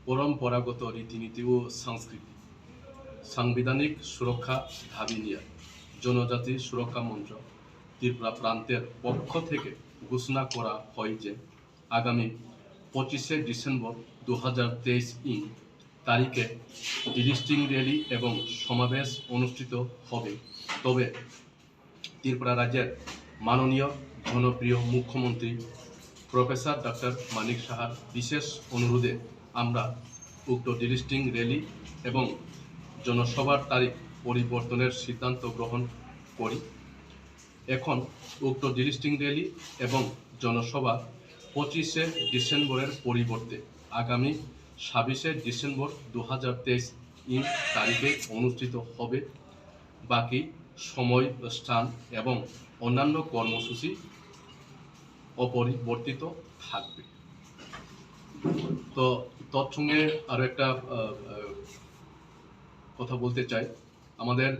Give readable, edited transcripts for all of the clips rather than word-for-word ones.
পরম্পরাগত রীতিনীতি ও সংস্কৃতি, সাংবিধানিক সুরক্ষা দাবি নিয়ে জনজাতি সুরক্ষা মঞ্চ ত্রিপুরা প্রান্তের পক্ষ থেকে ঘোষণা করা হয় যে আগামী 25শে ডিসেম্বর 2023 তারিখে ডিস্ট্রিক্ট র্যালি এবং সমাবেশ অনুষ্ঠিত হবে। তবে ত্রিপুরা রাজ্যের মাননীয় জনপ্রিয় মুখ্যমন্ত্রী প্রফেসর ডক্টর মানিক সাহার বিশেষ অনুরোধে আমরা উক্ত ডিস্ট্রিক্ট র্যালি এবং জনসভার তারিখ পরিবর্তনের সিদ্ধান্ত গ্রহণ করি। এখন উক্ত ডিস্ট্রিক্ট র্যালি এবং জনসভা 25শে ডিসেম্বরের পরিবর্তে আগামী 26শে ডিসেম্বর 2023 তারিখে অনুষ্ঠিত হবে। বাকি সময়, স্থান এবং অন্যান্য কর্মসূচি অপরিবর্তিত থাকবে। তো তৎসঙ্গে আরও একটা কথা বলতে চাই। আমাদের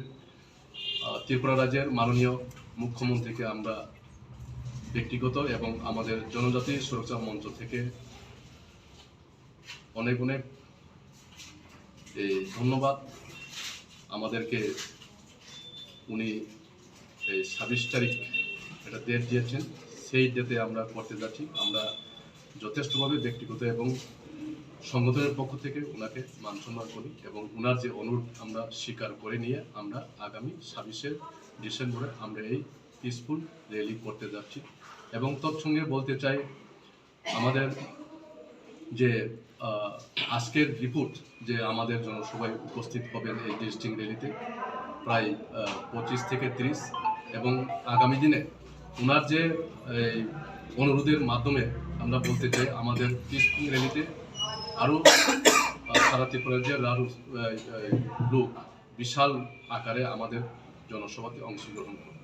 ত্রিপুরা রাজ্যের মাননীয় মুখ্যমন্ত্রীকে আমরা ব্যক্তিগত এবং আমাদের জনজাতি সুরক্ষা মঞ্চ থেকে অনেক অনেক ধন্যবাদ। আমাদেরকে উনি 26 তারিখ একটা ডেট দিয়েছেন, সেই ডেটে আমরা করতে যাচ্ছি। আমরা যথেষ্টভাবে ব্যক্তিগত এবং সংগঠনের পক্ষ থেকে ওনাকে মান সম্মান করি এবং ওনার যে অনুরোধ আমরা স্বীকার করে নিয়ে আমরা আগামী 26শে ডিসেম্বরে আমরা এই পিসফুল র্যালি করতে যাচ্ছি। এবং তৎসঙ্গে বলতে চাই, আমাদের যে আজকের রিপোর্ট যে আমাদের জনসভায় উপস্থিত হবেন এই ডিস্ট্রিক্ট র্যালিতে প্রায় 25 থেকে 30, এবং আগামী দিনে ওনার যে অনুরোধের মাধ্যমে আমরা বলতে চাই আমাদের পিসফুল র্যালিতে আরও সারা ত্রিপুরা রাজ্যের আরও লোক বিশাল আকারে আমাদের জনসভাতে অংশগ্রহণ করে।